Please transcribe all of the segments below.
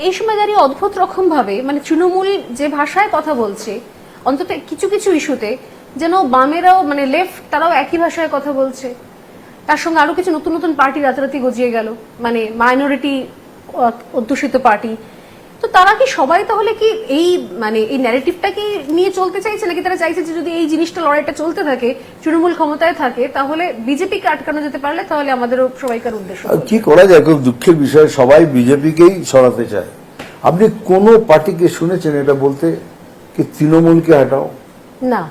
এই সময় দাঁড়িয়ে অদ্ভুত রকম ভাবে মানে তৃণমূল যে ভাষায় কথা বলছে অন্তত কিছু কিছু ইস্যুতে যেন বামেরাও মানে লেফট তারাও একই ভাষায় কথা বলছে। তার সঙ্গে আরো কিছু নতুন নতুন পার্টি রাতারাতি গজিয়ে গেল, মানে মাইনরিটি অধ্যুষিত পার্টি। তো তারা কি সবাই তাহলে কি এই মানে এই ন্যারেটিভটা কি নিয়ে চলতে চাইছে, নাকি তারা চাইছে যে যদি এই জিনিসটা লড়াইটা চলতে থাকে, তৃণমূল ক্ষমতায় থাকে, তাহলে বিজেপিকে আটকানো যেতে পারলে তাহলে আমাদেরও সবাইকার উদ্দেশ্য। কি করা যায়, খুব দুঃখের বিষয়, সবাই বিজেপিকেই সরাতে চায়। আপনি কোন পার্টিকে শুনেছেন এটা বলতে কি তৃণমূলকে হাঁটাও? না,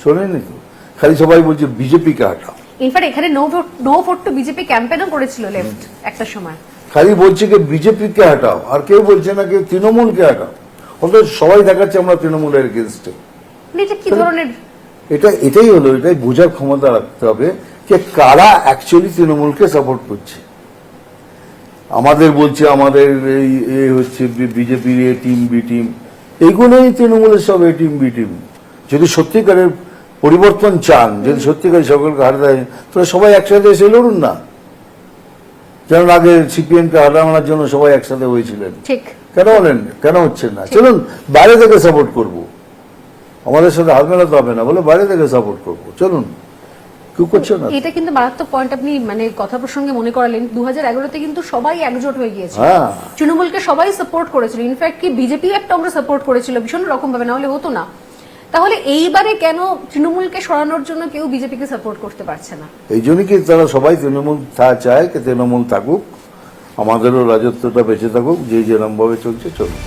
শোনেননি তো, খালি সবাই বলছে বিজেপিকে হাঁটাও। ইনফ্যাক্ট এখানে নো ভোট টু বিজেপি ক্যাম্পেইনও করেছিল লেফট একটা সময়। খালি বলছে কি বিজেপিকে হাঁটাও, আর কেউ বলছে না কেউ তৃণমূলকে হাঁটাও। অথচ সবাই দেখাচ্ছে আমরা তৃণমূলের এগেনস্টে। এটা কি ধরনের, এটাই হলো, এটাই বোঝার ক্ষমতা রাখতে হবে যে কারা অ্যাকচুয়ালি তৃণমূলকে সাপোর্ট করছে। আমাদের বলছে আমাদের এই হচ্ছে বিজেপির এ টিম বি টিম, এইগুলোই তৃণমূলের সব এ টিম বি টিম। যদি সত্যিকারের পরিবর্তন চান, যদি সত্যিকারের সকলকে হারাতে হয়, তাহলে সবাই একসাথে এসে লড়ুন না। যেমন আগে সিপিএমকে হারানোর জন্য সবাই একসাথে হয়েছিলেন, ঠিক কেন বলেন, কেন হচ্ছে না? চলুন বাইরে থেকে সাপোর্ট করব, আমাদের সাথে হাত মেলাতে হবে না বলে বাইরে থেকে সাপোর্ট করব, চলুন। কেউ করছে না। এটা কিন্তু মারাত্মক পয়েন্ট আপনি মানে কথা প্রসঙ্গে মনে করালেন। 2011-তে কিন্তু সবাই একজোট হয়ে গিয়েছে, তৃণমূলকে সবাই সাপোর্ট করেছিল, ইনফ্যাক্ট কি বিজেপি একটা অংশ সাপোর্ট করেছিল ভীষণ রকম ভাবে, না হলে হতো না। তাহলে এইবারে কেন তৃণমূলকে সরানোর জন্য কেউ বিজেপিকে সাপোর্ট করতে পারছে না? এই জন্য কি তারা সবাই তৃণমূল চায়, তৃণমূল থাকুক, আমাদেরও রাজত্বটা বেঁচে থাকুক, যে যেরকম ভাবে চলছে চলুক।